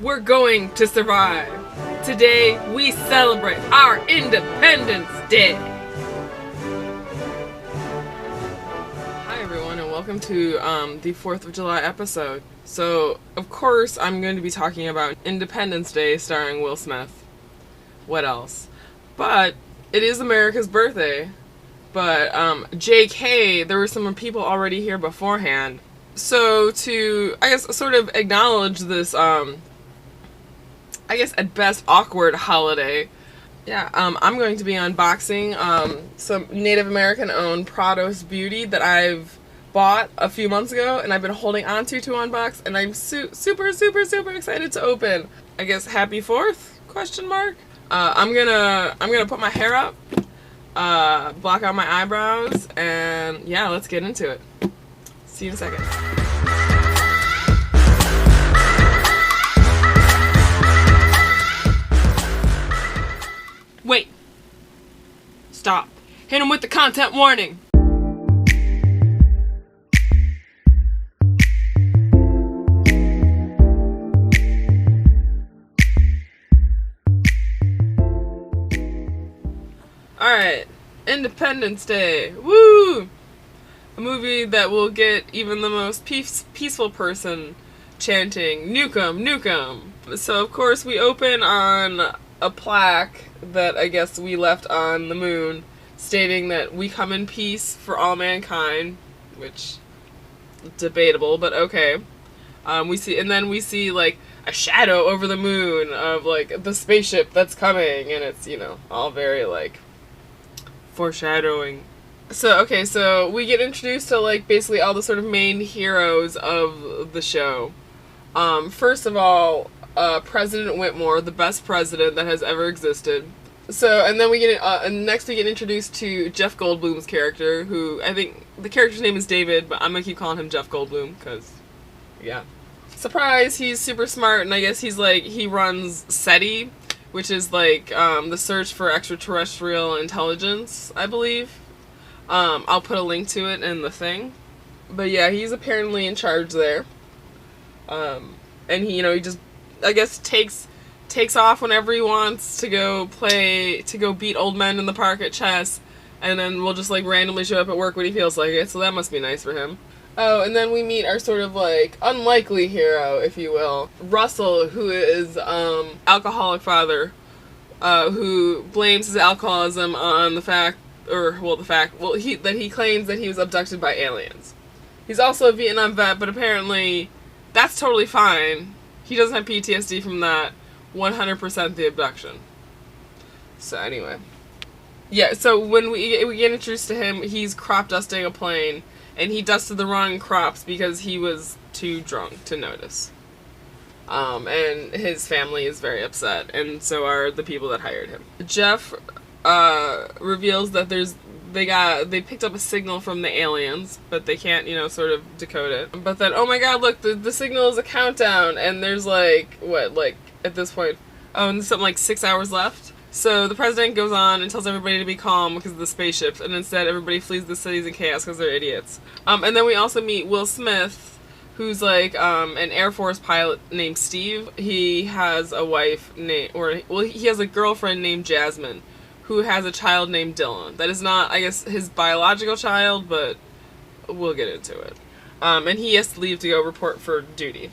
We're going to survive. Today, we celebrate our Independence Day. Hi everyone, and welcome to the 4th of July episode. So, of course, I'm going to be talking about Independence Day starring Will Smith. What else? But, it is America's birthday. But, JK, there were some people already here beforehand. So, to, I guess, sort of acknowledge this, I guess at best awkward holiday. Yeah, I'm going to be unboxing some Native American owned Prados Beauty that I've bought a few months ago and I've been holding on to unbox, and I'm super excited to open. I guess happy 4th? Question mark. I'm gonna put my hair up, block out my eyebrows, and yeah, let's get into it. See you in a second. Wait. Stop. Hit him with the content warning. Alright. Independence Day. Woo! A movie that will get even the most peaceful person chanting, "Nuke 'em, nuke 'em." So, of course, we open on a plaque that I guess we left on the moon stating that we come in peace for all mankind, which debatable, but okay. We see like a shadow over the moon of like the spaceship that's coming, and it's, you know, all very like foreshadowing. So we get introduced to like basically all the sort of main heroes of the show. First of all, President Whitmore, the best president that has ever existed. So, and then we get, next we get introduced to Jeff Goldblum's character, who, I think, the character's name is David, but I'm gonna keep calling him Jeff Goldblum, because, yeah. Surprise, he's super smart, and I guess he's like, he runs SETI, which is like, the search for extraterrestrial intelligence, I believe. I'll put a link to it in the thing. But yeah, he's apparently in charge there. And he, you know, he just, I guess, takes off whenever he wants to go beat old men in the park at chess, and then we'll just like randomly show up at work when he feels like it, so that must be nice for him. Oh, and then we meet our sort of like unlikely hero, if you will, Russell, who is alcoholic father, who blames his alcoholism on that he claims that he was abducted by aliens. He's also a Vietnam vet, but apparently that's totally fine. He doesn't have PTSD from that. 100% the abduction. So anyway. Yeah, so when we get introduced to him, he's crop dusting a plane, and he dusted the wrong crops because he was too drunk to notice. And his family is very upset, and so are the people that hired him. Jeff reveals that they picked up a signal from the aliens, but they can't, you know, sort of decode it. But then, oh my god, look, the signal is a countdown, and there's like, what, like, at this point, and something like 6 hours left. So the president goes on and tells everybody to be calm because of the spaceships, and instead everybody flees the cities in chaos because they're idiots. And then we also meet Will Smith, who's like an Air Force pilot named Steve. He has a wife he has a girlfriend named Jasmine, who has a child named Dylan. That is not, I guess, his biological child, but we'll get into it. And he has to leave to go report for duty.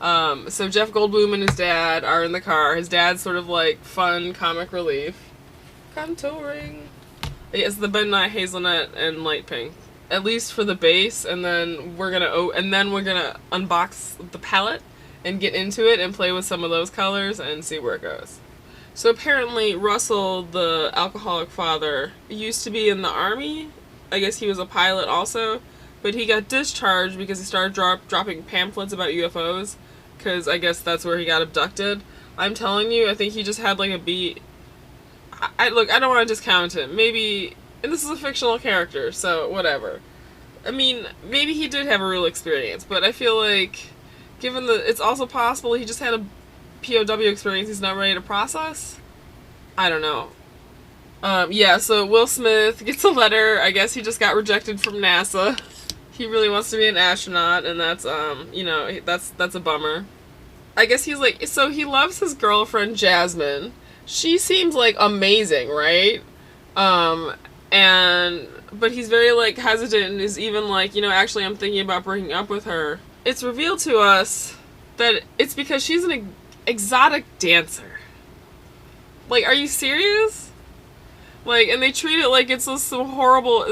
So Jeff Goldblum and his dad are in the car. His dad's sort of like fun comic relief. Contouring. It's the midnight hazelnut and light pink, at least for the base. And then we're gonna unbox the palette and get into it and play with some of those colors and see where it goes. So apparently Russell, the alcoholic father, used to be in the army. I guess he was a pilot also, but he got discharged because he started dropping pamphlets about UFOs, because I guess that's where he got abducted. I'm telling you, I think he just had like a beat. Look, I don't want to discount him. Maybe, and this is a fictional character, so whatever. I mean, maybe he did have a real experience, but I feel like, given it's also possible he just had a POW experience he's not ready to process. I don't know. Yeah, so Will Smith gets a letter. I guess he just got rejected from NASA. He really wants to be an astronaut, and that's, you know, that's a bummer. I guess he's like, so he loves his girlfriend Jasmine. She seems like amazing, right? And but he's very like hesitant and is even like, actually I'm thinking about breaking up with her. It's revealed to us that it's because she's an exotic dancer. Like, are you serious? Like, and they treat it like it's this horrible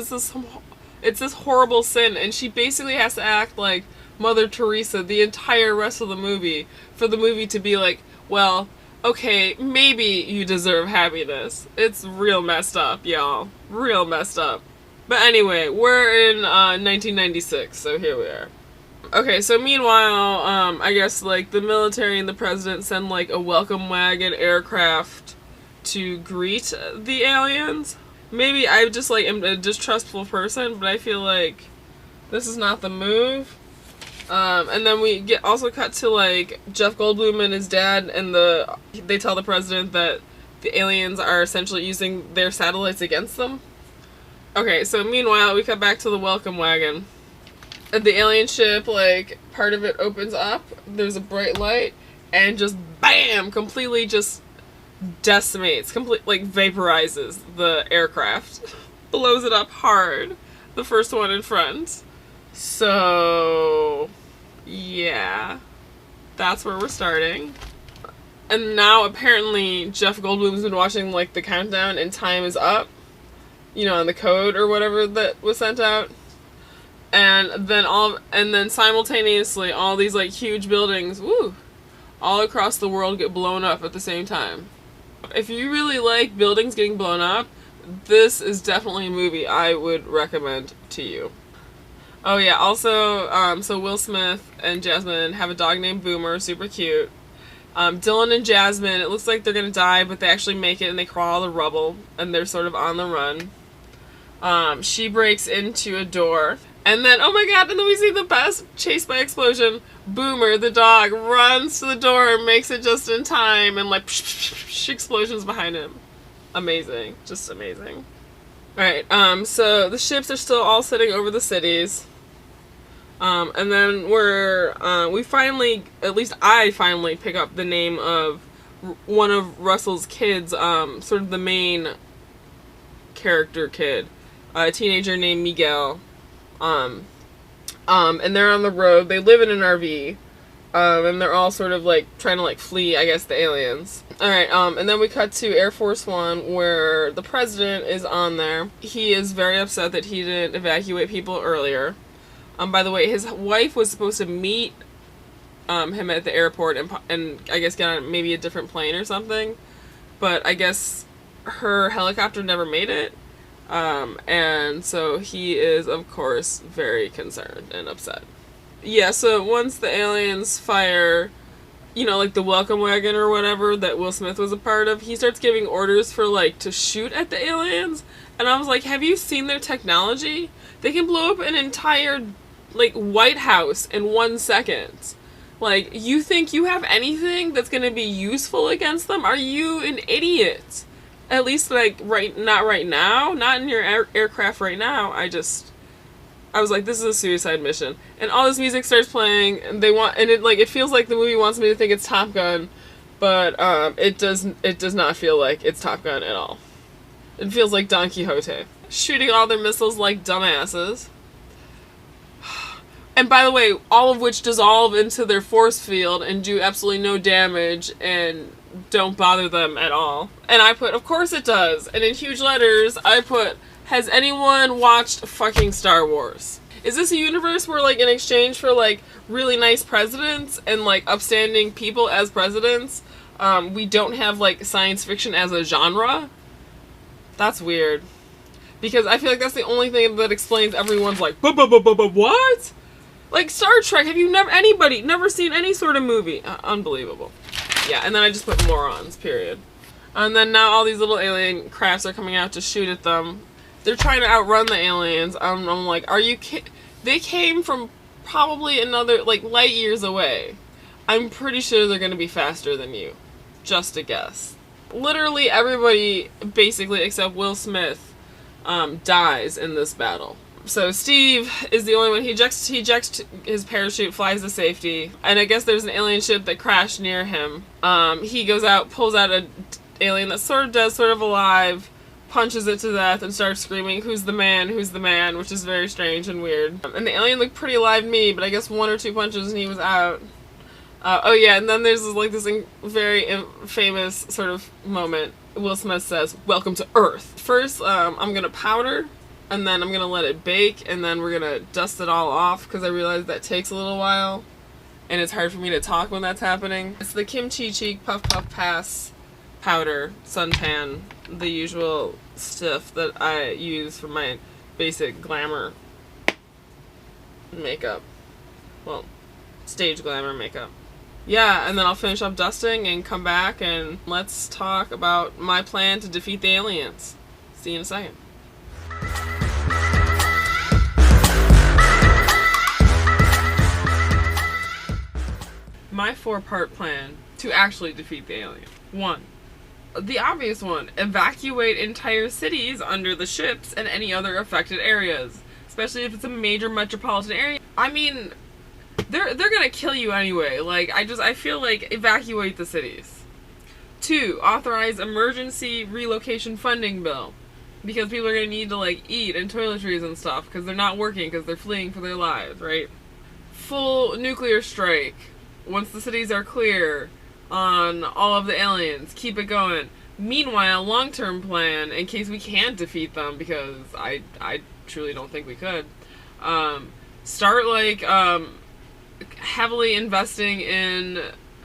sin, and she basically has to act like Mother Teresa the entire rest of the movie for the movie to be like, well, okay, maybe you deserve happiness. It's real messed up, y'all. Real messed up. But anyway, we're in 1996, so here we are. Okay, so meanwhile, I guess like the military and the president send like a welcome wagon aircraft to greet the aliens. Maybe I just like am a distrustful person, but I feel like this is not the move. And then we get also cut to like Jeff Goldblum and his dad, and they tell the president that the aliens are essentially using their satellites against them. Okay, so meanwhile we cut back to the welcome wagon. And the alien ship, like, part of it opens up, there's a bright light, and just BAM! Completely just decimates, like vaporizes the aircraft. Blows it up hard. The first one in front. So, yeah. That's where we're starting. And now apparently Jeff Goldblum's been watching like the countdown and time is up. On the code or whatever that was sent out. And then simultaneously all these like huge buildings, all across the world get blown up at the same time. If you really like buildings getting blown up, this is definitely a movie I would recommend to you. Oh yeah, also, so Will Smith and Jasmine have a dog named Boomer, super cute. Dylan and Jasmine, it looks like they're gonna die, but they actually make it and they crawl the rubble, and they're sort of on the run. She breaks into a door, and then, oh my god, and then we see the best chase by explosion. Boomer, the dog, runs to the door and makes it just in time, and like, explosions behind him. Amazing. Just amazing. Alright, so the ships are still all sitting over the cities. And then we finally, at least I finally pick up the name of one of Russell's kids, sort of the main character kid. A teenager named Miguel. And they're on the road. They live in an RV. And they're all sort of like trying to like flee, I guess, the aliens. Alright, and then we cut to Air Force One where the president is on there. He is very upset that he didn't evacuate people earlier. By the way, his wife was supposed to meet him at the airport and I guess get on maybe a different plane or something. But I guess her helicopter never made it. And so he is, of course, very concerned and upset. Yeah, so once the aliens fire, like the welcome wagon or whatever that Will Smith was a part of, he starts giving orders for, like, to shoot at the aliens. And I was like, have you seen their technology? They can blow up an entire, like, White House in 1 second. Like, you think you have anything that's gonna be useful against them? Are you an idiot? At least, like, not right now. Not in your aircraft right now. I was like, this is a suicide mission. And all this music starts playing, and it feels like the movie wants me to think it's Top Gun, but it does not feel like it's Top Gun at all. It feels like Don Quixote. Shooting all their missiles like dumbasses. And by the way, all of which dissolve into their force field and do absolutely no damage and don't bother them at all. And I put, of course it does. And in huge letters, I put, has anyone watched fucking Star Wars? Is this a universe where, like, in exchange for, like, really nice presidents and, like, upstanding people as presidents, we don't have, like, science fiction as a genre? That's weird. Because I feel like that's the only thing that explains everyone's, like, what? Like, Star Trek, have you never seen any sort of movie? Unbelievable. Yeah, and then I just put morons, period. And then now all these little alien crafts are coming out to shoot at them. They're trying to outrun the aliens. I'm like, are you they came from probably another, like, light years away. I'm pretty sure they're going to be faster than you. Just a guess. Literally everybody, basically, except Will Smith, dies in this battle. So Steve is the only one. He ejects his parachute, flies to safety, and I guess there's an alien ship that crashed near him. He goes out, pulls out an alien that's sort of dead, sort of alive, punches it to death, and starts screaming, "Who's the man? Who's the man?" Which is very strange and weird. And the alien looked pretty alive to me, but I guess 1 or 2 punches and he was out. Oh yeah, and then there's this very famous sort of moment. Will Smith says, "Welcome to Earth." First, I'm gonna powder, and then I'm gonna let it bake, and then we're gonna dust it all off, because I realize that takes a little while, and it's hard for me to talk when that's happening. It's the Kimchi Cheek Puff Puff Pass powder, suntan, the usual stuff that I use for my basic glamour makeup. Well, stage glamour makeup. Yeah, and then I'll finish up dusting and come back and let's talk about my plan to defeat the aliens. See you in a second. My 4-part plan to actually defeat the alien. 1. The obvious one. Evacuate entire cities under the ships and any other affected areas. Especially if it's a major metropolitan area. I mean, they're gonna kill you anyway. I feel like evacuate the cities. 2. Authorize emergency relocation funding bill. Because people are gonna need to eat and toiletries and stuff because they're not working because they're fleeing for their lives, right? Full nuclear strike. Once the cities are clear on all of the aliens, keep it going. Meanwhile, long-term plan, in case we can't defeat them, because I truly don't think we could, start heavily investing in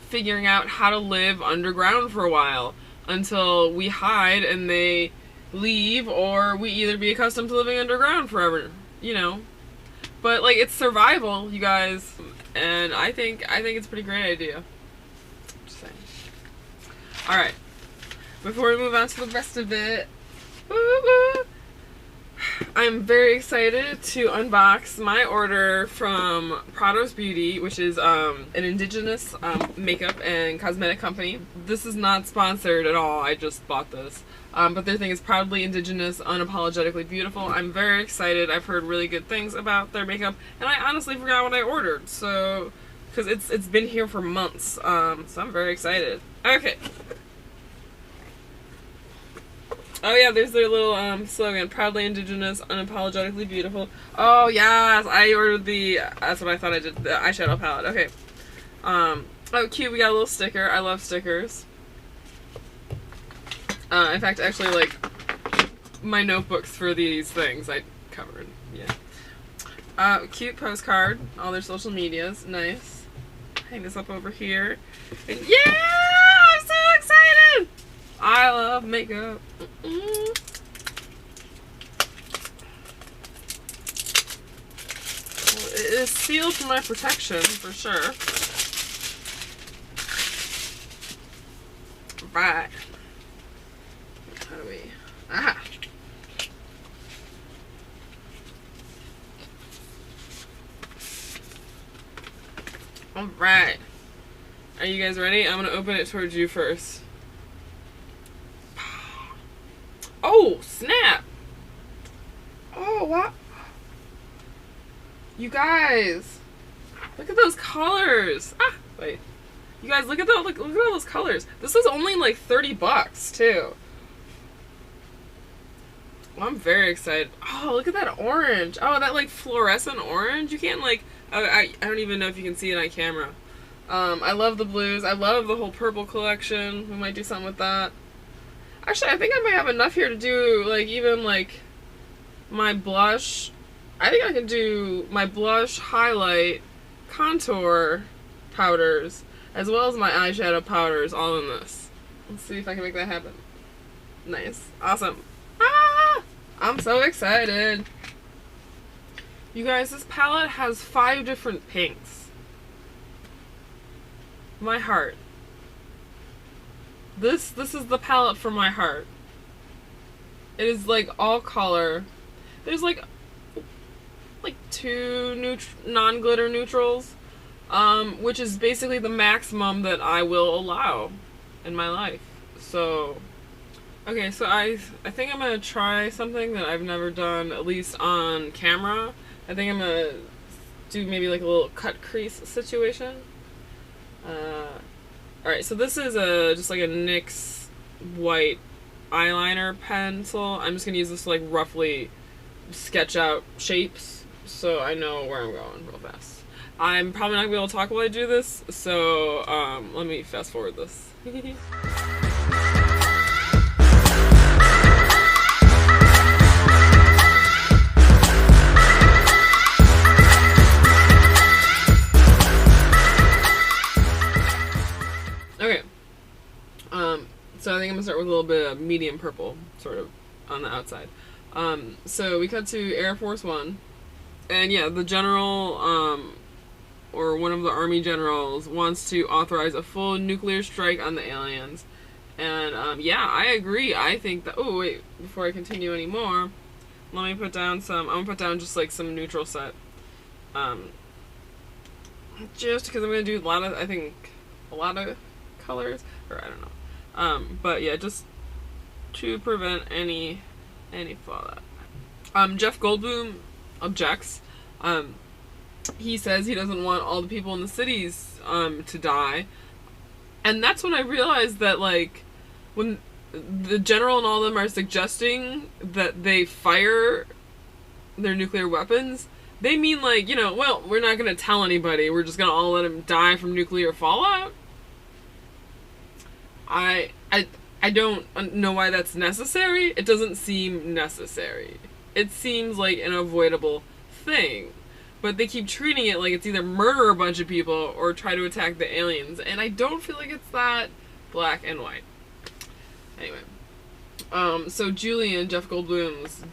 figuring out how to live underground for a while until we hide and they leave, or we either be accustomed to living underground forever, But it's survival, you guys, and I think it's a pretty great idea. Just saying. All right, before we move on to the rest of it, I'm very excited to unbox my order from Prados Beauty, which is an Indigenous makeup and cosmetic company. This is not sponsored at all. I just bought this. But their thing is proudly Indigenous, unapologetically beautiful. I'm very excited. I've heard really good things about their makeup, and I honestly forgot what I ordered. So, because it's been here for months. So I'm very excited. Okay. Oh yeah, there's their little slogan, proudly Indigenous, unapologetically beautiful. Oh yes, I ordered that's what I thought I did, the eyeshadow palette. Okay. Oh cute, we got a little sticker. I love stickers. In fact, actually, my notebooks for these things I covered. Yeah. Cute postcard. All their social medias. Nice. Hang this up over here. And yeah! I'm so excited! I love makeup. Well, it is sealed for my protection, for sure. Right. How do we... Aha! Alright. Are you guys ready? I'm gonna open it towards you first. Oh, snap! Oh, what? You guys! Look at those colors! Ah! Wait. You guys, look at all those colors. This was only $30 too. Well, I'm very excited. Oh, look at that orange. Oh, that fluorescent orange. You can't I don't even know if you can see it on camera. I love the blues. I love the whole purple collection. We might do something with that. Actually, I think I might have enough here to do even my blush. I think I can do my blush, highlight, contour powders, as well as my eyeshadow powders all in this. Let's see if I can make that happen. Nice. Awesome. Ah! I'm so excited. You guys, this palette has 5 different pinks. My heart. This is the palette for my heart. It is all color. There's 2 non-glitter neutrals, which is basically the maximum that I will allow in my life. So Okay, so I think I'm gonna try something that I've never done, at least on camera. I think I'm gonna do maybe like a little cut crease situation. Alright, so this is just like a NYX white eyeliner pencil. I'm just gonna use this to like roughly sketch out shapes so I know where I'm going real fast. I'm probably not gonna be able to talk while I do this, so let me fast forward this. Okay. So I think I'm gonna start with a little bit of medium purple, sort of, on the outside. So we cut to Air Force One, and yeah, the general, or one of the army generals wants to authorize a full nuclear strike on the aliens. And, yeah, I agree. I think that, oh, wait, before I continue anymore, let me put down I'm gonna put down just, like, some neutral set. Just because I'm gonna do a lot of colors, or I don't know. But yeah, just to prevent any fallout. Jeff Goldblum objects. He says he doesn't want all the people in the cities to die. And that's when I realized that, like, when the general and all of them are suggesting that they fire their nuclear weapons, they mean, like, you know, well, we're not going to tell anybody. We're just going to all let them die from nuclear fallout. I don't know why that's necessary. It doesn't seem necessary. It seems like an avoidable thing. But they keep treating it like it's either murder a bunch of people or try to attack the aliens. And I don't feel like it's that black and white. Anyway. So Julian, Jeff Goldblum's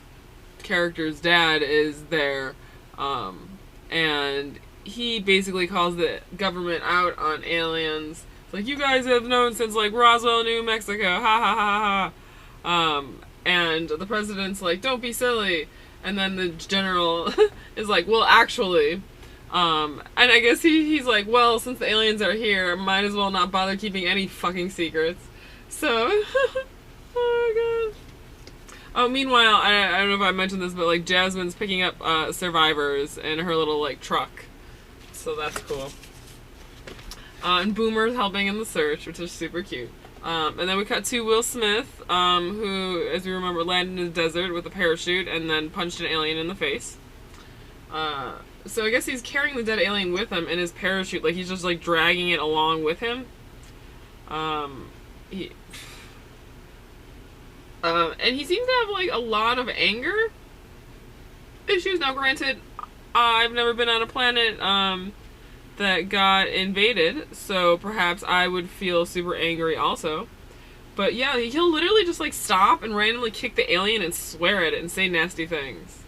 character's dad, is there. And he basically calls the government out on aliens. It's like, you guys have known since, like, Roswell, New Mexico. Ha ha ha ha. And the president's like, don't be silly. And then the general is like, well, actually. And I guess he's like, well, since the aliens are here, might as well not bother keeping any fucking secrets. So, oh god. Oh, meanwhile, I don't know if I mentioned this, but, like, Jasmine's picking up survivors in her little, like, truck. So that's cool. And Boomer's helping in the search, which is super cute. And then we cut to Will Smith, who, as we remember, landed in the desert with a parachute and then punched an alien in the face. So I guess he's carrying the dead alien with him in his parachute, like he's just, like, dragging it along with him. And he seems to have, like, a lot of anger issues. Now, granted, I've never been on a planet, that got invaded, so perhaps I would feel super angry also. But yeah, he'll literally just, like, stop and randomly kick the alien and swear at it and say nasty things.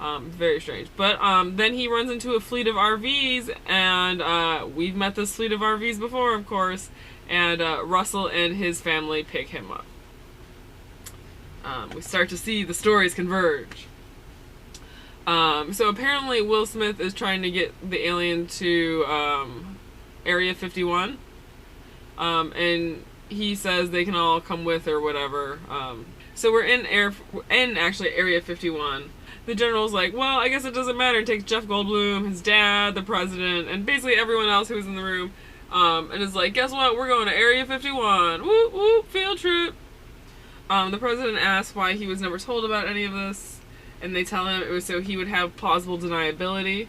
Very strange. But then he runs into a fleet of RVs, and we've met this fleet of RVs before, of course, and Russell and his family pick him up. We start to see the stories converge. So apparently Will Smith is trying to get the alien to Area 51, and he says they can all come with or whatever. So we're in actually Area 51. The general's like, well, I guess it doesn't matter. It takes Jeff Goldblum, his dad, the president, and basically everyone else who was in the room, and is like, guess what? We're going to Area 51. Whoop whoop, field trip. The president asks why he was never told about any of this. And they tell him it was so he would have plausible deniability,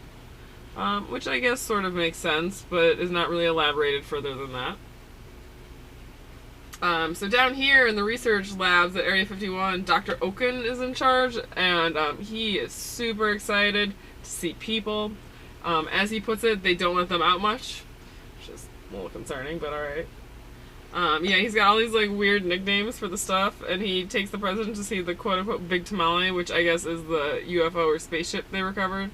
which I guess sort of makes sense, but is not really elaborated further than that. So down here in the research labs at Area 51, Dr. Oken is in charge, and he is super excited to see people. As he puts it, they don't let them out much, which is a little concerning, but alright. Yeah, he's got all these, like, weird nicknames for the stuff, and he takes the president to see the quote-unquote Big Tamale, which I guess is the UFO or spaceship they recovered.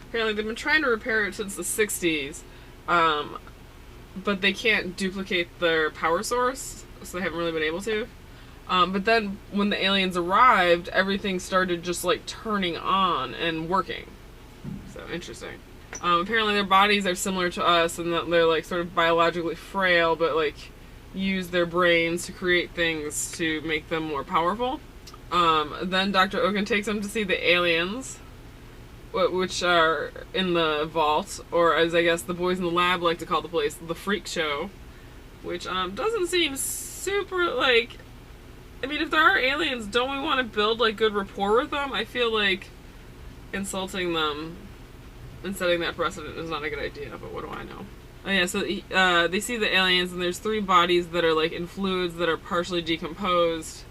Apparently they've been trying to repair it since the 60s, but they can't duplicate their power source, so they haven't really been able to. But then when the aliens arrived, everything started just, like, turning on and working. So, interesting. Apparently their bodies are similar to us, and that they're, like, sort of biologically frail, but, like, use their brains to create things to make them more powerful. Then Dr. Oaken takes them to see the aliens, which are in the vault, or as I guess the boys in the lab like to call the place, the freak show, which doesn't seem super, like, I mean, if there are aliens, don't we want to build, like, good rapport with them? I feel like insulting them and setting that precedent is not a good idea, but what do I know? Oh yeah, so they see the aliens, and there's 3 bodies that are, like, in fluids that are partially decomposed.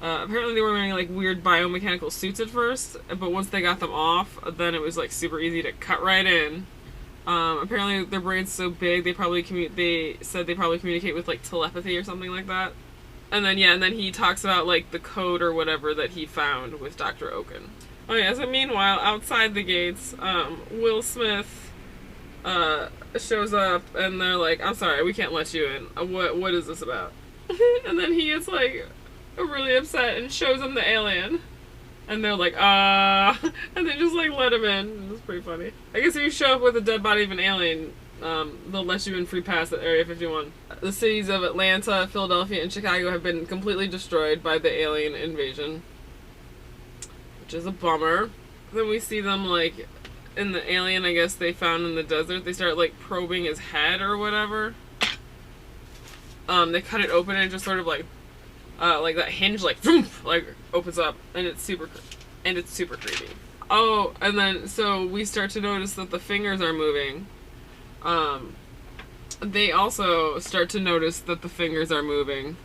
Apparently they were wearing, like, weird biomechanical suits at first, but once they got them off, then it was, like, super easy to cut right in. Apparently their brain's so big, they said they probably communicate with, like, telepathy or something like that. And then, yeah, and then he talks about, like, the code or whatever that he found with Dr. Oaken. Oh yeah, so meanwhile, outside the gates, Will Smith, shows up, and they're like, I'm sorry, we can't let you in. What is this about? And then he gets, like, really upset and shows them the alien. And they're like, and they just, like, let him in. It's pretty funny. I guess if you show up with a dead body of an alien, they'll let you in free pass at Area 51. The cities of Atlanta, Philadelphia, and Chicago have been completely destroyed by the alien invasion, which is a bummer. Then we see them, like, in the alien, I guess, they found in the desert. They start, like, probing his head or whatever. They cut it open and just sort of, like that hinge, like, opens up, and it's super creepy. Oh, and then, so we start to notice that the fingers are moving. They also start to notice that the fingers are moving.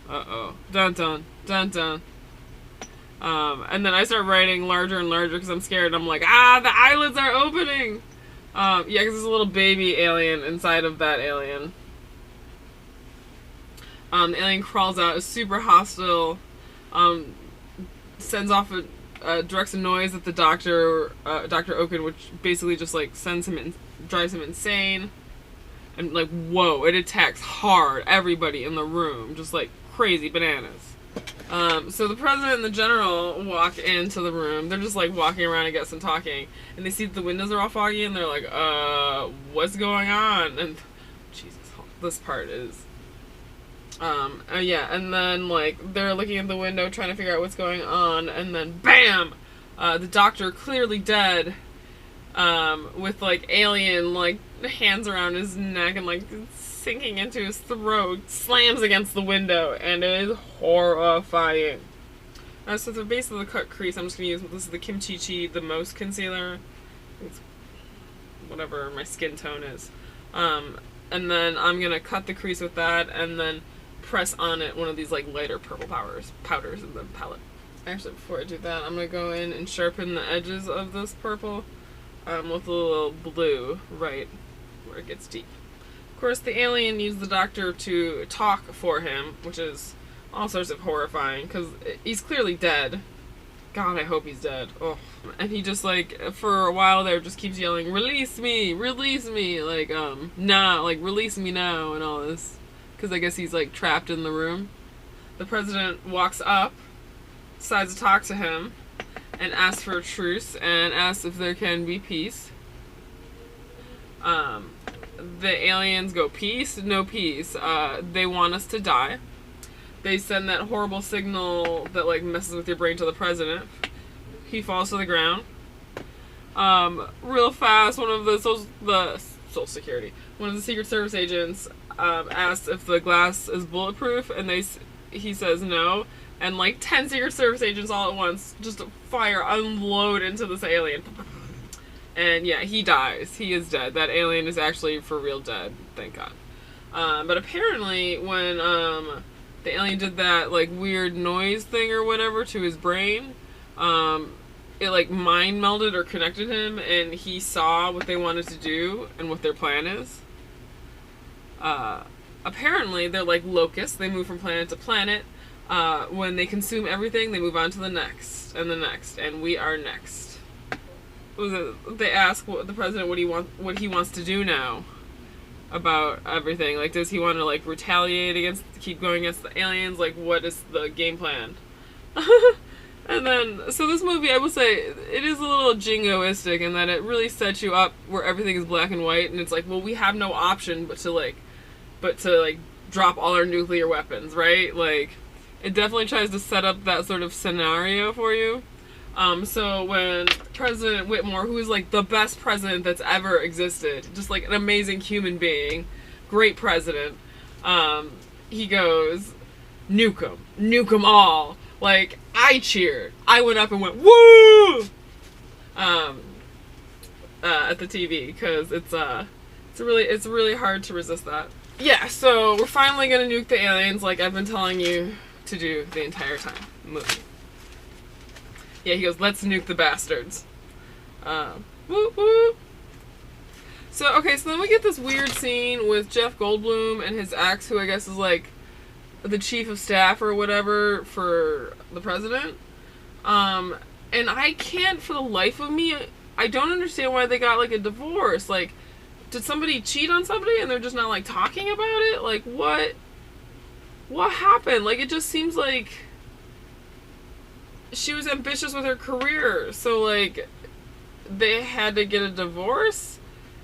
Uh-oh. Dun dun, dun dun. And then I start writing larger and larger because I'm scared. I'm like, the eyelids are opening! Yeah, because there's a little baby alien inside of that alien. The alien crawls out, is super hostile, sends off directs a noise at the doctor, Dr. Oaken, which basically just, like, drives him insane. And, like, whoa, it attacks hard everybody in the room, just, like, crazy bananas. So the president and the general walk into the room. They're just, like, walking around, I guess, and talking. And they see that the windows are all foggy, and they're like, what's going on? And, Jesus, this part is... yeah, and then, like, they're looking at the window trying to figure out what's going on, and then BAM! The doctor, clearly dead, with, like, alien, like, hands around his neck and, like, sinking into his throat, slams against the window, and it is horrifying. So the base of the cut crease, I'm just gonna use, this is the Kim Chi Chi, the Most Concealer. It's whatever my skin tone is. And then I'm gonna cut the crease with that, and then press on it one of these, like, lighter purple powders in the palette. Actually, before I do that, I'm gonna go in and sharpen the edges of this purple with a little blue right where it gets deep. Of course, the alien used the doctor to talk for him, which is all sorts of horrifying because he's clearly dead. God, I hope he's dead. Oh, and he just, like, for a while there, just keeps yelling, "Release me, like, nah, like, release me now," and all this. Because I guess he's, like, trapped in the room. The president walks up, decides to talk to him, and asks for a truce, and asks if there can be peace. The aliens go, peace? No peace. They want us to die. They send that horrible signal that, like, messes with your brain to the president. He falls to the ground. Real fast, one of the Social Security, one of the Secret Service agents asks if the glass is bulletproof, and he says no, and, like, 10 Secret Service agents all at once just unload into this alien. And yeah, he dies. He is dead. That alien is actually for real dead, thank God. But apparently when the alien did that, like, weird noise thing or whatever to his brain, it, like, mind melded or connected him, and he saw what they wanted to do and what their plan is. Apparently they're like locusts. They move from planet to planet. When they consume everything, they move on to the next and the next, and we are next. They ask the president what he wants to do now about everything. Like, does he want to, like, retaliate keep going against the aliens? Like, what is the game plan? And then, so this movie, I will say, it is a little jingoistic in that it really sets you up where everything is black and white, and it's like, well, we have no option but to, like, but to like drop all our nuclear weapons, right? Like, it definitely tries to set up that sort of scenario for you. So when President Whitmore, who is like the best president that's ever existed, just like an amazing human being, great president, he goes, nuke them all. Like, I cheered. I went up and went, woo! At the TV, because it's really hard to resist that. Yeah, so we're finally gonna nuke the aliens, like I've been telling you to do the entire time. Movie. Yeah, he goes, let's nuke the bastards. Woo woo. So, okay, so then we get this weird scene with Jeff Goldblum and his ex, who I guess is like the chief of staff or whatever for the president. And I can't for the life of me, I don't understand why they got like a divorce. Like, did somebody cheat on somebody and they're just not like talking about it? Like, what happened? Like, it just seems like she was ambitious with her career, so like they had to get a divorce.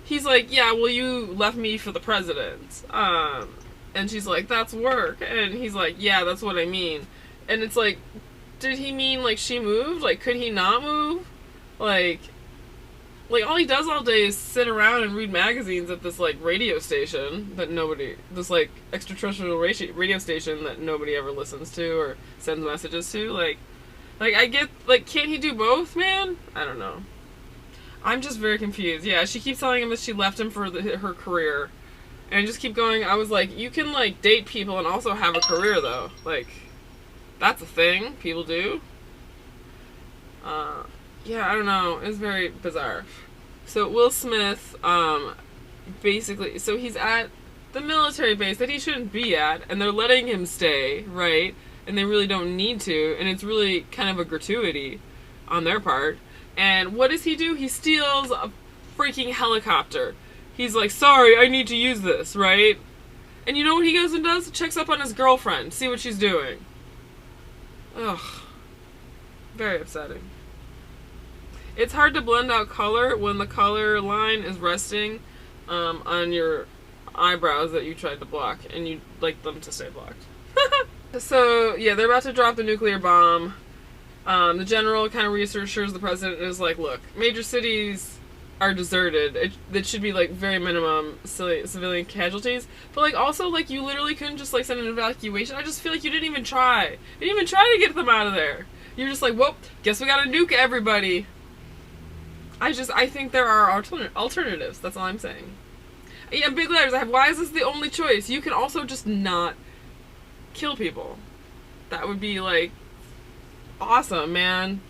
He's like, yeah, well, you left me for the president. And she's like, that's work. And he's like, yeah, that's what I mean. And it's like, did he mean like she moved? Like, could he not move? Like all he does all day is sit around and read magazines at this like radio station that this like extraterrestrial radio station that nobody ever listens to or sends messages to. Like I get, like, can't he do both, man? I don't know. I'm just very confused. Yeah, she keeps telling him that she left him for her career. And I just keep going, I was like, you can, like, date people and also have a career, though. Like, that's a thing people do. Yeah, I don't know. It's very bizarre. So Will Smith, basically, so he's at the military base that he shouldn't be at, and they're letting him stay, right? And they really don't need to, and it's really kind of a gratuity on their part. And what does he do? He steals a freaking helicopter. He's like, sorry, I need to use this, right? And you know what he goes and does? Checks up on his girlfriend, see what she's doing. Ugh. Very upsetting. It's hard to blend out color when the color line is resting on your eyebrows that you tried to block, and you'd like them to stay blocked. So, yeah, they're about to drop the nuclear bomb. The general kind of reassures the president and is like, look, major cities are deserted. It should be, like, very minimum civilian casualties. But, like, also, like, you literally couldn't just, like, send an evacuation. I just feel like you didn't even try. You didn't even try to get them out of there. You're just like, well, guess we gotta nuke everybody. I think there are alternatives. That's all I'm saying. Yeah, big letters. Why is this the only choice? You can also just not kill people. That would be, like, awesome, man.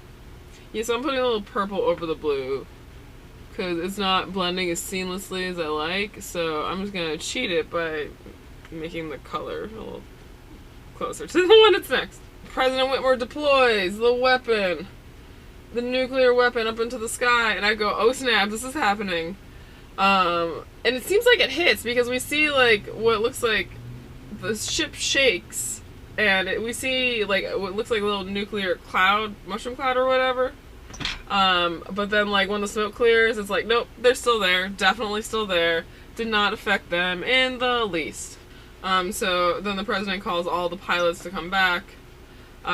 Yeah, so I'm putting a little purple over the blue because it's not blending as seamlessly as I like, so I'm just gonna cheat it by making the color a little closer to the one that's next. President Whitmore deploys the weapon, the nuclear weapon, up into the sky, and I go, oh snap, this is happening. And it seems like it hits because we see, like, what looks like the ship shakes, and we see, like, what looks like a little nuclear cloud, mushroom cloud or whatever. But then, like, when the smoke clears, it's like, nope, they're still there, definitely still there, did not affect them in the least. So then the president calls all the pilots to come back.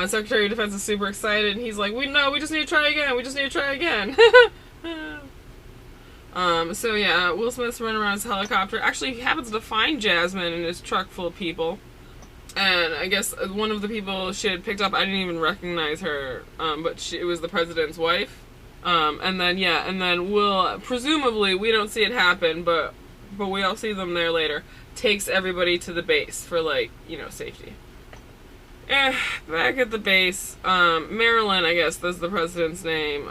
Secretary of Defense is super excited, and he's like, we just need to try again, so yeah, Will Smith's running around his helicopter. Actually, he happens to find Jasmine in his truck full of people. And I guess one of the people she had picked up, I didn't even recognize her, but it was the president's wife. And then Will, presumably, we don't see it happen, but we all see them there later, takes everybody to the base for, like, you know, safety. Back at the base, Marilyn, I guess that's the president's name,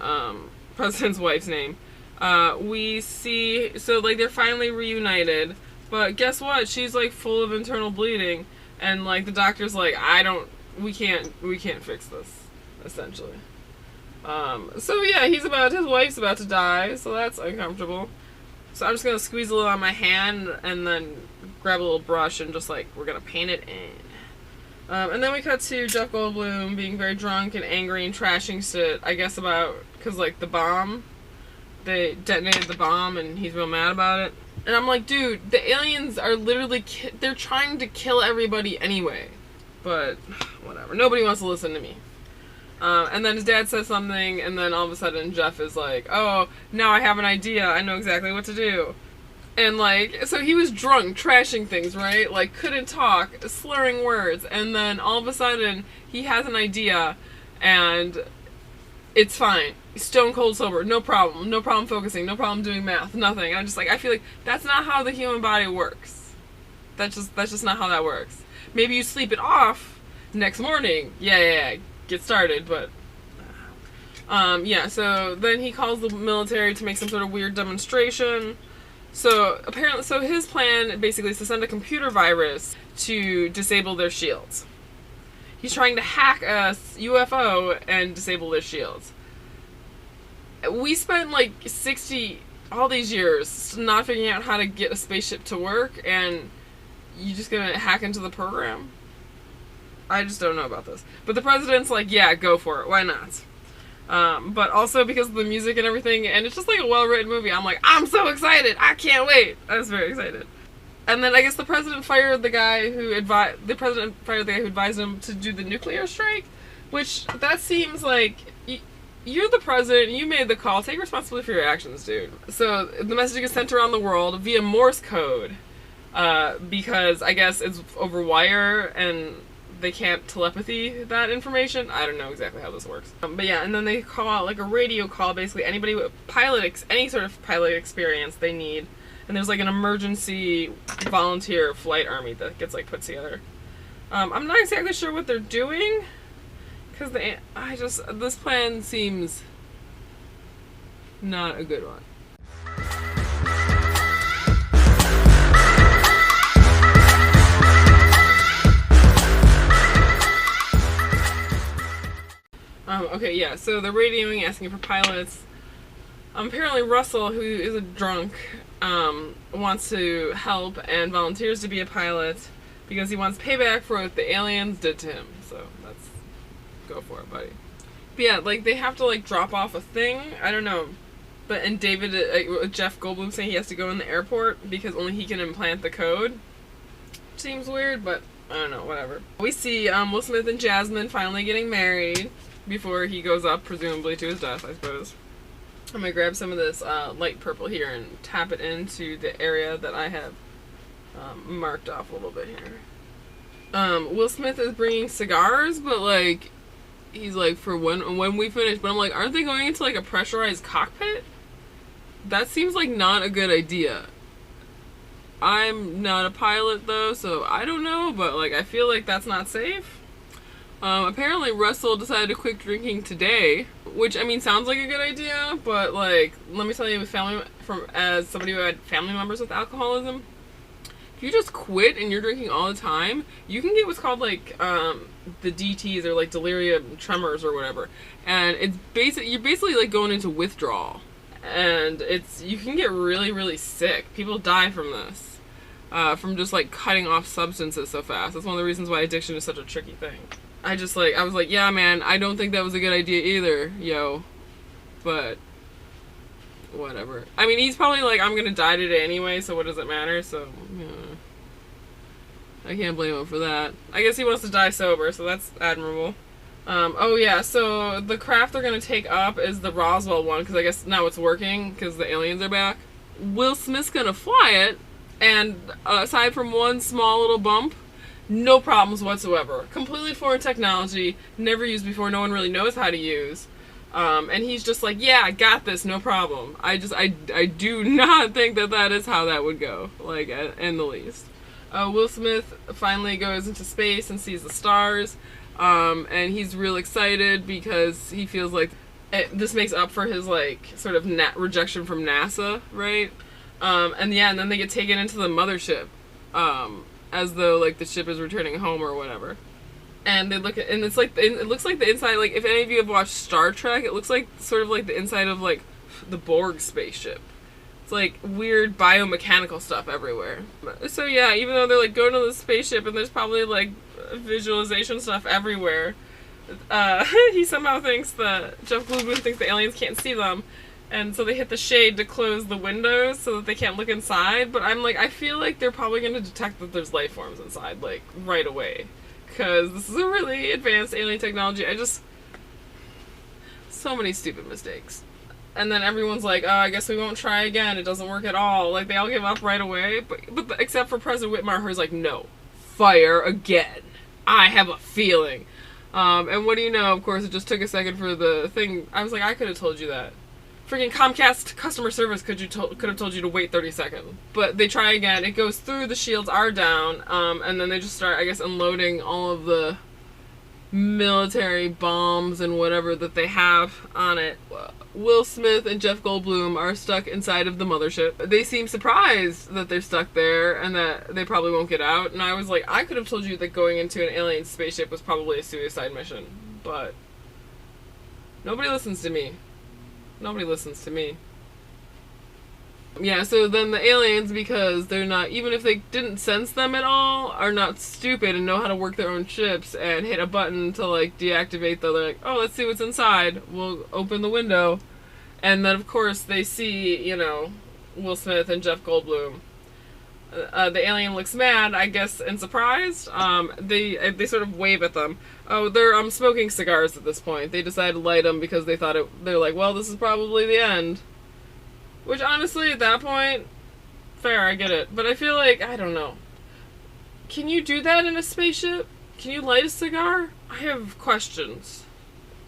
president's wife's name. We see, so, like, they're finally reunited, but guess what? She's, like, full of internal bleeding, and, like, the doctor's like, we can't fix this, essentially. So yeah, his wife's about to die, so that's uncomfortable. So I'm just gonna squeeze a little on my hand, and then grab a little brush, and just, like, we're gonna paint it in. And then we cut to Jeff Goldblum being very drunk and angry and trashing shit, I guess because, like, the bomb, they detonated the bomb and he's real mad about it. And I'm like, dude, the aliens are literally, they're trying to kill everybody anyway. But, whatever. Nobody wants to listen to me. And then his dad says something, and then all of a sudden Jeff is like, oh, now I have an idea. I know exactly what to do. And, like, so he was drunk, trashing things, right? Like, couldn't talk, slurring words. And then all of a sudden, he has an idea, and it's fine. Stone cold sober. No problem. No problem focusing. No problem doing math. Nothing. I'm just like, I feel like that's not how the human body works. That's just not how that works. Maybe you sleep it off next morning. Yeah. Get started, but... yeah, so then he calls the military to make some sort of weird demonstration. So apparently, his plan basically is to send a computer virus to disable their shields. He's trying to hack a UFO and disable their shields. We spent like 60 all these years not figuring out how to get a spaceship to work, and you just gonna hack into the program? I just don't know about this. But the president's like, yeah, go for it. Why not? But also because of the music and everything, and it's just like a well-written movie. I'm like, I'm so excited! I can't wait! I was very excited. And then I guess the president fired the guy who advised him to do the nuclear strike, which that seems like you're the president. You made the call. Take responsibility for your actions, dude. So the message is sent around the world via Morse code, because I guess it's over wire and they can't telepathy that information. I don't know exactly how this works. But yeah, and then they call out like a radio call, basically anybody with any sort of pilot experience they need. And there's like an emergency volunteer flight army that gets like put together. I'm not exactly sure what they're doing, because this plan seems not a good one. Okay, yeah, so they're radioing, asking for pilots. Apparently Russell, who is a drunk, wants to help and volunteers to be a pilot because he wants payback for what the aliens did to him. So let's go for it, buddy. But yeah, like, they have to, like, drop off a thing. I don't know. But, and Jeff Goldblum saying he has to go in the airport because only he can implant the code. Seems weird, but I don't know, whatever. We see Will Smith and Jasmine finally getting married before he goes up, presumably to his death, I suppose. I'm gonna grab some of this light purple here and tap it into the area that I have marked off a little bit here. Will Smith is bringing cigars, but like, he's like, for when we finish, but I'm like, aren't they going into like a pressurized cockpit? That seems like not a good idea. I'm not a pilot though, so I don't know, but like, I feel like that's not safe. Apparently Russell decided to quit drinking today, which, I mean, sounds like a good idea, but like, let me tell you, as somebody who had family members with alcoholism, if you just quit and you're drinking all the time, you can get what's called like the DTs, or like delirium tremors or whatever, and you're basically like going into withdrawal, and you can get really, really sick. People die from this, from just like cutting off substances so fast. That's one of the reasons why addiction is such a tricky thing. I was like, yeah, man, I don't think that was a good idea either, yo. But whatever. I mean, he's probably like, I'm gonna die today anyway, so what does it matter? So, I can't blame him for that. I guess he wants to die sober, so that's admirable. Oh yeah, so the craft they're gonna take up is the Roswell one, because I guess now it's working, because the aliens are back. Will Smith's gonna fly it, and aside from one small little bump, no problems whatsoever. Completely foreign technology, never used before, no one really knows how to use. And he's just like, yeah, I got this, no problem. I do not think that is how that would go, like, in the least. Will Smith finally goes into space and sees the stars, and he's real excited because he feels like this makes up for his, like, sort of rejection from NASA, right? And then they get taken into the mothership, as though like the ship is returning home or whatever. And they look at, and it's like, it looks like the inside, like if any of you have watched Star Trek, it looks like sort of like the inside of like the Borg spaceship. It's like weird biomechanical stuff everywhere. So yeah, even though they're like going to the spaceship and there's probably like visualization stuff everywhere, he somehow thinks Jeff Goldblum thinks the aliens can't see them, And so they hit the shade to close the windows so that they can't look inside. But I'm like, I feel like they're probably going to detect that there's life forms inside, like, right away. Because this is a really advanced alien technology. So many stupid mistakes. And then everyone's like, oh, I guess we won't try again. It doesn't work at all. Like, they all give up right away. But except for President Whitmire, who's like, no, fire again. I have a feeling. And what do you know? Of course, it just took a second for the thing. I was like, I could have told you that. Freaking Comcast customer service could have told you to wait 30 seconds. But they try again. It goes through, the shields are down, and then they just start, I guess, unloading all of the military bombs and whatever that they have on it. Will Smith and Jeff Goldblum are stuck inside of the mothership. They seem surprised that they're stuck there and that they probably won't get out. And I was like, I could have told you that going into an alien spaceship was probably a suicide mission. But nobody listens to me. Nobody listens to me. Yeah, so then the aliens, because they're not, even if they didn't sense them at all, are not stupid and know how to work their own ships and hit a button to, like, deactivate the, like, oh, let's see what's inside. We'll open the window. And then, of course, they see, you know, Will Smith and Jeff Goldblum. The alien looks mad, I guess, and surprised. They sort of wave at them. Oh, they're smoking cigars at this point. They decided to light them because they're like, well, this is probably the end. Which, honestly, at that point, fair, I get it. But I feel like, I don't know. Can you do that in a spaceship? Can you light a cigar? I have questions.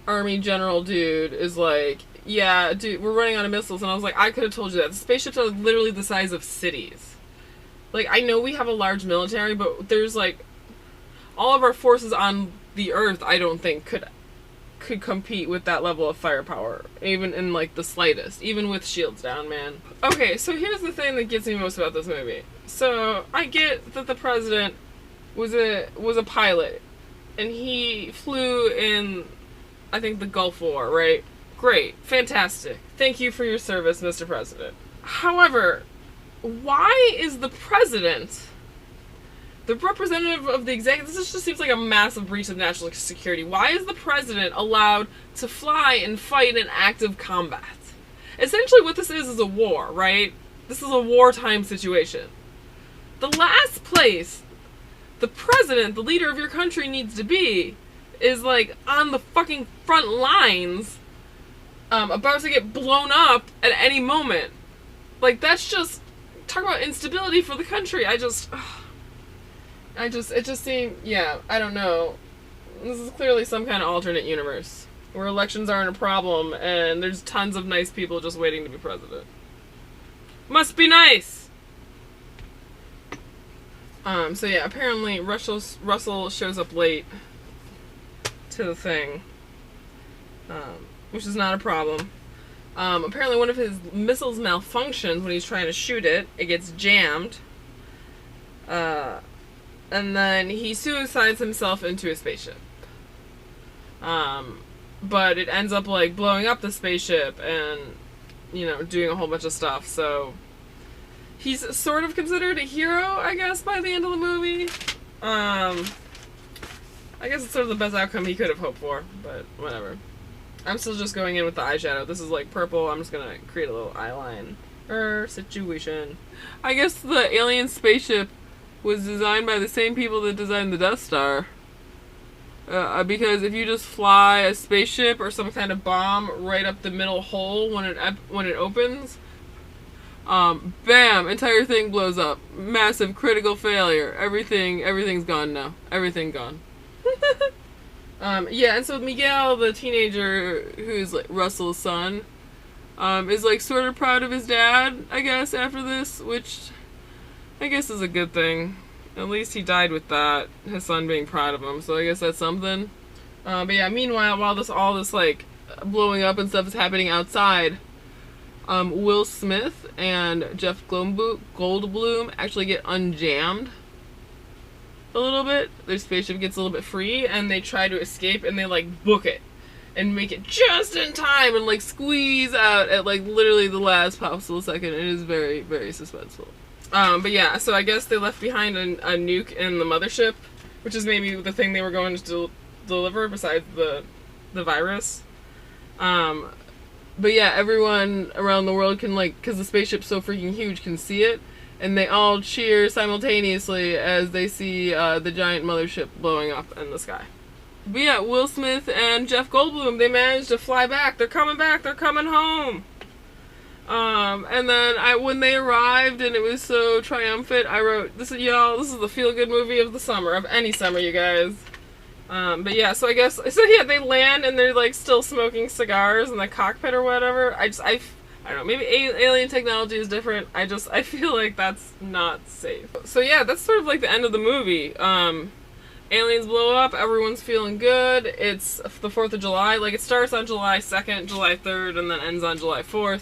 Army General dude is like, yeah, dude, we're running out of missiles. And I was like, I could have told you that. The spaceships are literally the size of cities. Like, I know we have a large military, but there's, like, all of our forces on the Earth, I don't think, could compete with that level of firepower, even in, like, the slightest, even with shields down, man. Okay, so here's the thing that gets me most about this movie. So, I get that the president was a pilot, and he flew in, I think, the Gulf War, right? Great. Fantastic. Thank you for your service, Mr. President. However, why is the president the representative of the executive? This just seems like a massive breach of national security. Why is the president allowed to fly and fight in active combat? Essentially what this is a war, right? This is a wartime situation. The last place the president, the leader of your country, needs to be is, like, on the fucking front lines, about to get blown up at any moment. Like, that's just, talk about instability for the country. It just seemed, yeah, I don't know. This is clearly some kind of alternate universe where elections aren't a problem and there's tons of nice people just waiting to be president. Must be nice! So yeah, apparently Russell shows up late to the thing, which is not a problem. Apparently one of his missiles malfunctions when he's trying to shoot it. It gets jammed. And then he suicides himself into a spaceship. But it ends up, like, blowing up the spaceship and, you know, doing a whole bunch of stuff. So he's sort of considered a hero, I guess, by the end of the movie. I guess it's sort of the best outcome he could have hoped for, but whatever. I'm still just going in with the eyeshadow. This is, like, purple. I'm just gonna create a little eyeliner situation. I guess the alien spaceship was designed by the same people that designed the Death Star. Because if you just fly a spaceship or some kind of bomb right up the middle hole when it opens, bam, entire thing blows up. Massive critical failure. Everything's gone now. Everything gone. Yeah, and so Miguel, the teenager who's, like, Russell's son, is, like, sort of proud of his dad, I guess, after this, which I guess is a good thing. At least he died with that, his son being proud of him, so I guess that's something. But yeah, meanwhile, while all this, like, blowing up and stuff is happening outside, Will Smith and Jeff Goldblum actually get unjammed a little bit. Their spaceship gets a little bit free, and they try to escape, and they, like, book it and make it just in time and, like, squeeze out at, like, literally the last possible second. It is very, very suspenseful. But yeah, so I guess they left behind a nuke in the mothership, which is maybe the thing they were going to deliver besides the virus. But yeah, everyone around the world can, like, because the spaceship's so freaking huge, can see it. And they all cheer simultaneously as they see the giant mothership blowing up in the sky. But yeah, Will Smith and Jeff Goldblum, they managed to fly back. They're coming back. They're coming home. And then when they arrived and it was so triumphant, I wrote, this is the feel-good movie of the summer, of any summer, you guys. But yeah, so I guess, so yeah, they land and they're like still smoking cigars in the cockpit or whatever. I don't know, maybe alien technology is different. I feel like that's not safe. So yeah, that's sort of like the end of the movie. Aliens blow up, everyone's feeling good. It's the 4th of July. Like, it starts on July 2nd, July 3rd, and then ends on July 4th.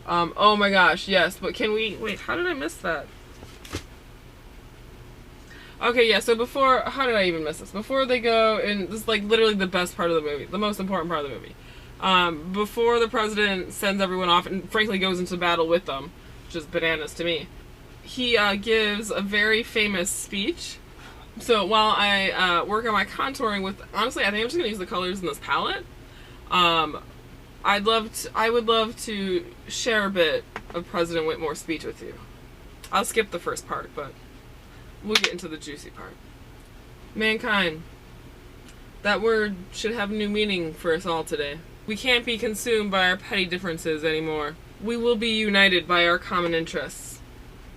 Oh my gosh, yes, but wait, how did I miss that? Okay, yeah, so how did I even miss this? Before they go, and this is like literally the best part of the movie, the most important part of the movie. Before the president sends everyone off and frankly goes into battle with them, which is bananas to me, he gives a very famous speech. So while I work on my contouring with, honestly, I think I'm just going to use the colors in this palette. I would love to share a bit of President Whitmore's speech with you. I'll skip the first part, but we'll get into the juicy part. Mankind. That word should have new meaning for us all today. We can't be consumed by our petty differences anymore. We will be united by our common interests.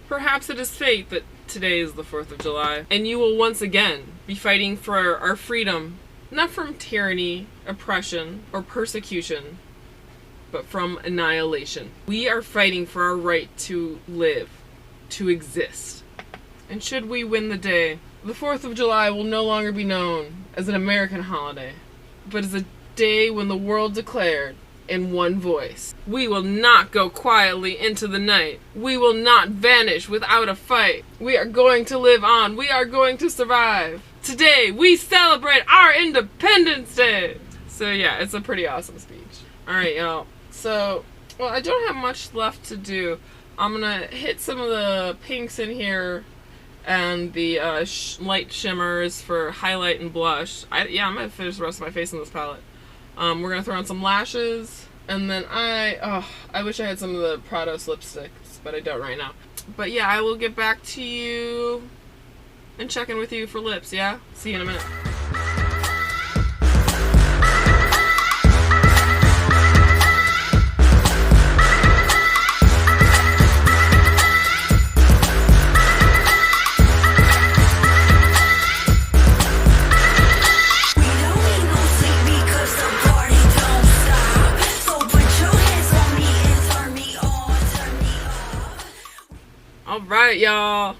Perhaps it is fate that today is the 4th of July, and you will once again be fighting for our freedom, not from tyranny, oppression, or persecution, but from annihilation. We are fighting for our right to live, to exist. And should we win the day, the 4th of July will no longer be known as an American holiday, but as a day when the world declared in one voice, we will not go quietly into the night. We will not vanish without a fight. We are going to live on. We are going to survive. Today, we celebrate our Independence Day. So yeah, it's a pretty awesome speech. Alright, y'all. So, well, I don't have much left to do. I'm gonna hit some of the pinks in here and the light shimmers for highlight and blush. I'm gonna finish the rest of my face in this palette. We're gonna throw on some lashes, and then I wish I had some of the Prados lipsticks, but I don't right now. But yeah, I will get back to you and check in with you for lips, yeah? See you in a minute. Alright, y'all.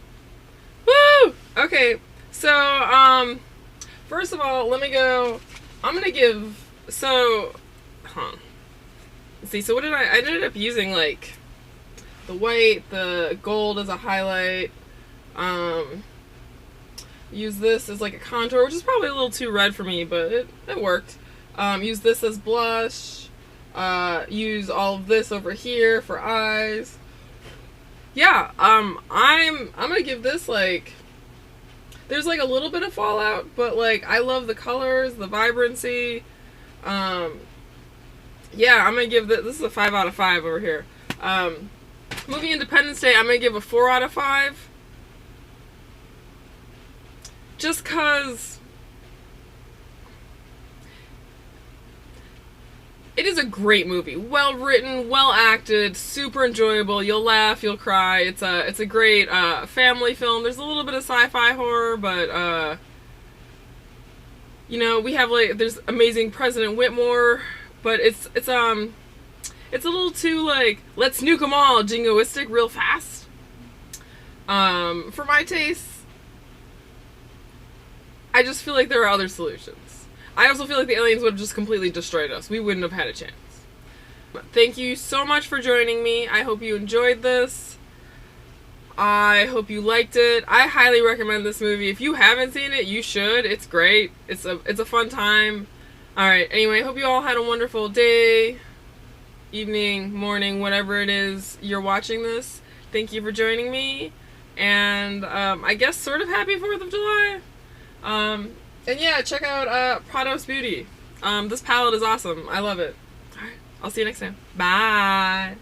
Woo! Okay, so, first of all, let me go. I'm gonna give, so, let's see, so what did I ended up using, like, the white, the gold as a highlight, use this as, like, a contour, which is probably a little too red for me, but it worked. Use this as blush, use all of this over here for eyes. Yeah, I'm gonna give this, like, there's, like, a little bit of fallout, but, like, I love the colors, the vibrancy. Yeah, I'm gonna give this is a 5 out of 5 over here. Movie Independence Day, I'm gonna give a 4 out of 5. Just 'cause it is a great movie. Well written, well acted, super enjoyable. You'll laugh, you'll cry. It's a great family film. There's a little bit of sci-fi horror, but you know, we have, like, there's amazing President Whitmore, but it's a little too, like, let's nuke them all, jingoistic real fast. For my taste, I just feel like there are other solutions. I also feel like the aliens would have just completely destroyed us. We wouldn't have had a chance. But thank you so much for joining me. I hope you enjoyed this. I hope you liked it. I highly recommend this movie. If you haven't seen it, you should. It's great. It's a fun time. Alright, anyway, I hope you all had a wonderful day, evening, morning, whatever it is you're watching this. Thank you for joining me. And I guess sort of happy 4th of July. And yeah, check out Prados Beauty. This palette is awesome. I love it. Alright. I'll see you next time. Bye.